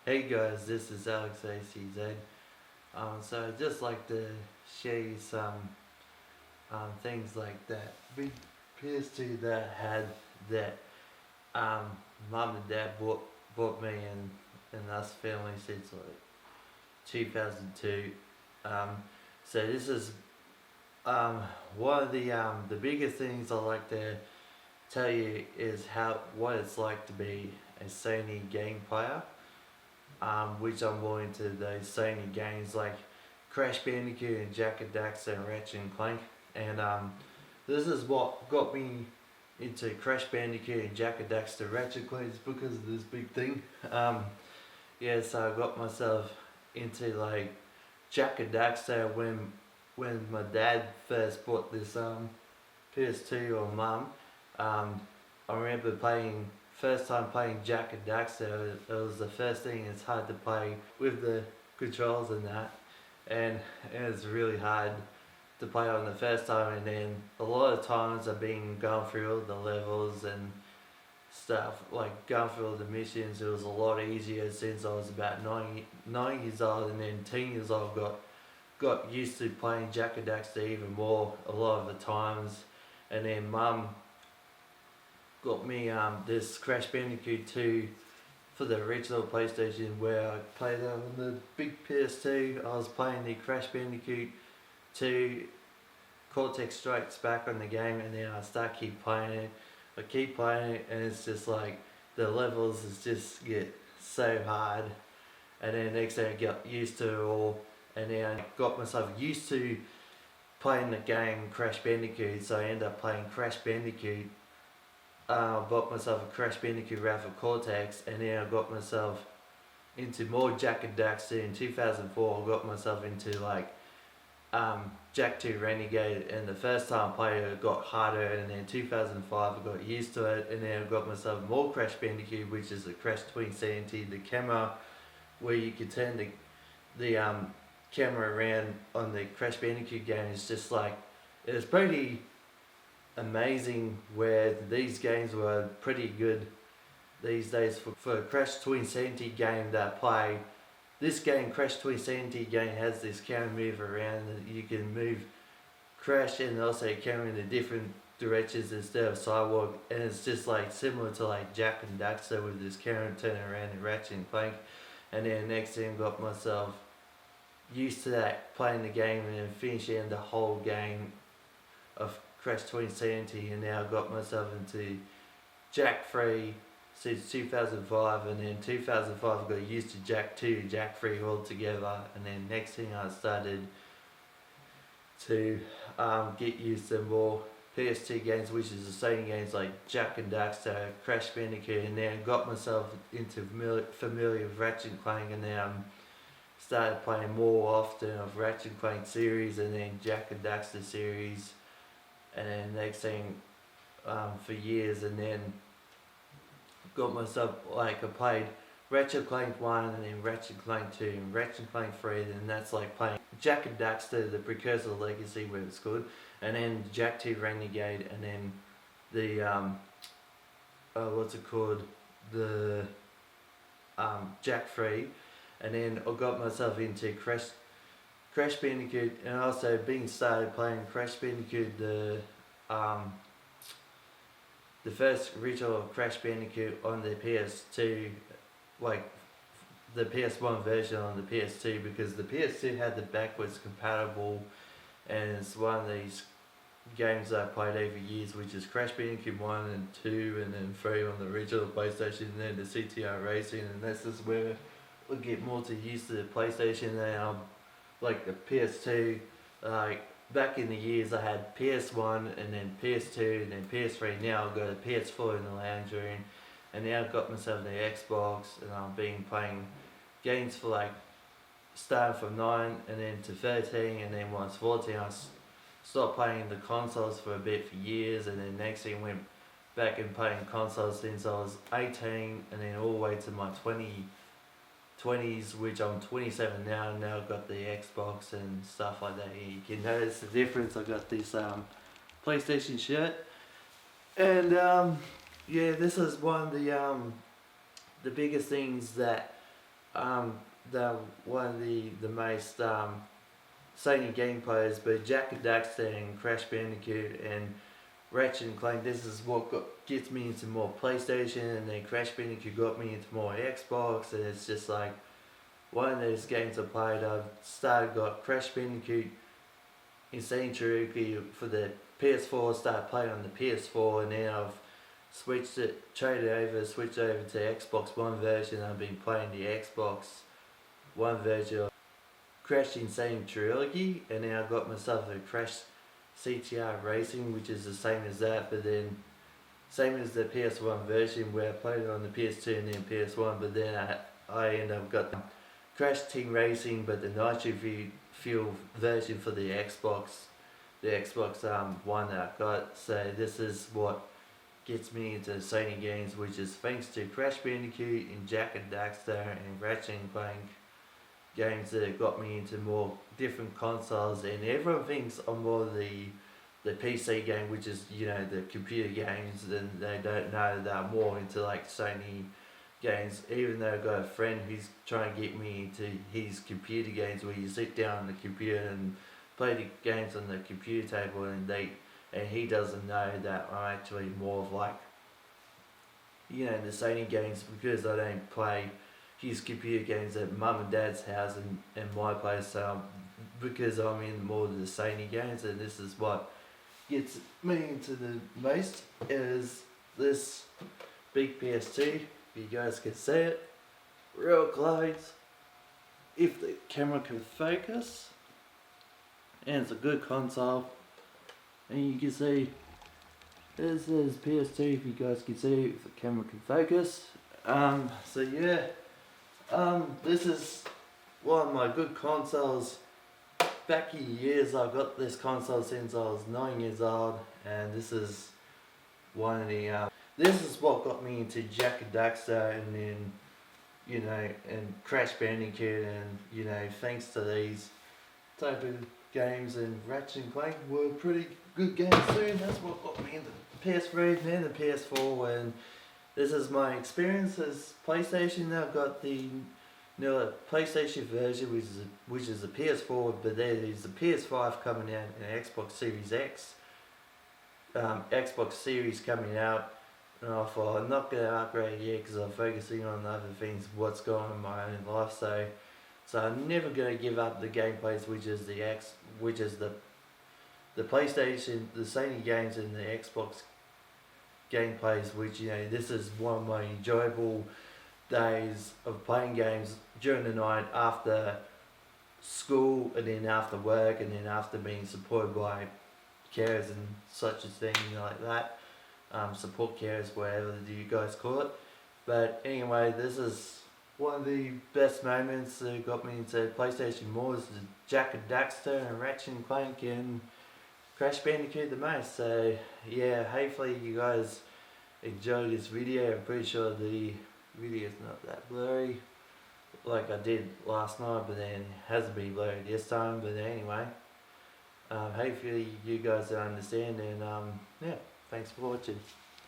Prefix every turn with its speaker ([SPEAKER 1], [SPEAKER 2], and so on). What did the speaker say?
[SPEAKER 1] Hey guys, this is Alex ACZ. So I'd just like to share you some things like that big PS2 that I had that um, mum and dad bought me and us family since like 2002. Um, so this is um, one of the biggest things I like to tell you is what it's like to be a Sony game player. Which I'm more into those Sony games like Crash Bandicoot and Jak and Daxter and Ratchet and Clank. And this is what got me into Crash Bandicoot and Jak and Daxter Ratchet and Clank is because of this big thing. So I got myself into like Jak and Daxter when my dad first bought this PS2 or mum. I remember first time playing Jak and Daxter. It was the first thing. It's hard to play with the controls and that, and it was really hard to play on the first time. And then a lot of times I've been going through all the levels and stuff, like going through all the missions. It was a lot easier since I was about 9 years old, and then 10 years old got used to playing Jak and Daxter even more a lot of the times. And then mum got me this Crash Bandicoot 2 for the original PlayStation, where I played it on the big PS2. I was playing the Crash Bandicoot 2 Cortex Strikes Back on the game, and then I keep playing it. I keep playing it, and it's just like the levels just get so hard. And then next thing I got used to it all, and then I got myself used to playing the game Crash Bandicoot, so I ended up playing Crash Bandicoot. Bought myself a Crash Bandicoot Wrath of Cortex, and then I got myself into more Jak and Daxter. In 2004 I got myself into like Jak 2 Renegade, and the first time I played it got harder, and then 2005 I got used to it, and then I got myself more Crash Bandicoot, which is the Crash 2070, the camera where you could turn the camera around on the Crash Bandicoot game. Is just like, it was pretty amazing, where these games were pretty good these days for a Crash 2070 game that I play. This game, Crash 2070 game, has this camera move around, and you can move Crash and also camera in the different directions instead of sidewalk, and it's just like similar to like Jak and Daxter with this camera turning around in Ratchet and Clank. And then next thing got myself used to that, playing the game and then finishing the whole game of Crash 2070, and now I got myself into Jak 3 since 2005, and then 2005 I got used to Jak 2, Jak 3 all together, and then next thing I started to get used to more PS2 games, which is the same games like Jak and Daxter, Crash Bandicoot, and then got myself into familiar with Ratchet and Clank, and then started playing more often of Ratchet and Clank series, and then Jak and Daxter series. And then next thing for years, and then got myself, like, I played Ratchet and Clank 1 and then Ratchet and Clank 2 and Ratchet and Clank 3, and that's like playing Jak and Daxter, the precursor legacy where it's good, and then Jak 2 Renegade, and then the what's it called, the Jak 3, and then I got myself into Crash Bandicoot, and also being started playing Crash Bandicoot, the first original Crash Bandicoot on the PS2, like the PS1 version on the PS2, because the PS2 had the backwards compatible, and it's one of these games that I played over years, which is Crash Bandicoot 1 and 2 and then 3 on the original PlayStation, and then the CTR Racing, and this is where I get more to used to the PlayStation now. Like the PS2, like back in the years I had PS1 and then PS2 and then PS3. Now I've got a PS4 in the lounge room, and now I've got myself the Xbox, and I've been playing games for like starting from 9 and then to 13, and then once 14 I stopped playing the consoles for a bit for years, and then next thing went back and playing consoles since I was 18, and then all the way to my 20s, which I'm 27 now, and now I've got the Xbox and stuff like that. You can notice the difference. I got this PlayStation shirt, and yeah, this is one of the biggest things that they're one of the most Sony gameplays, but Jak and Daxter and Crash Bandicoot and Ratchet and Clank, this is what gets me into more PlayStation, and then Crash Bandicoot got me into more Xbox, and it's just like one of those games I played. Got Crash Bandicoot Insane Cherokee for the PS4, started playing on the PS4, and then I've switched over to Xbox One version. I've been playing the Xbox One version of Crash Insane Trilogy, and then I got myself a Crash CTR Racing, which is the same as that, but then same as the PS1 version where I played it on the PS2 and then PS1, but then I end up got the Crash Team Racing, but the Nitro Fuel version for the Xbox One that I got. So this is what gets me into Sony games, which is thanks to Crash Bandicoot and Jak and Daxter and Ratchet and Clank games that got me into more different consoles. And everyone thinks I'm more the PC game, which is, you know, the computer games, and they don't know that I'm more into like Sony games, even though I've got a friend who's trying to get me into his computer games where you sit down on the computer and play the games on the computer table, and he doesn't know that I'm actually more of like, you know, the Sony games, because I don't play his computer games at mum and dad's house and my place, so because I'm in more of the Sony games. And this is what gets me into the most, is this big PS2. You guys can see it real close if the camera can focus, and it's a good console, and you can see this is PS2 if you guys can see if the camera can focus. So yeah, this is one of my good consoles. Back in years, I got this console since I was 9 years old, and this is one of the this is what got me into Jak and Daxter, and then, you know, and Crash Bandicoot, and, you know, thanks to these type of games, and Ratchet and Clank were pretty good games too, and that's what got me into PS3 and then the PS4, and this is my experience as PlayStation. Now I've got the PlayStation version, which is the PS4, but there is the PS5 coming out, and Xbox Series X, Xbox Series coming out. And I thought I'm not going to upgrade yet because I'm focusing on other things, what's going on in my own life. So I'm never going to give up the gameplays, which is the PlayStation, the Sony games, and the Xbox gameplays. Which, you know, this is one of my enjoyable days of playing games during the night after school, and then after work, and then after being supported by carers and such a thing like that. Support carers, whatever you guys call it. But anyway, this is one of the best moments that got me into PlayStation more, is the Jak and Daxter and Ratchet and Clank and Crash Bandicoot the most. So yeah, hopefully you guys enjoyed this video. I'm pretty sure the video is not that blurry like I did last night, but then it hasn't been blurry this time. But anyway, hopefully you guys understand, and yeah, thanks for watching.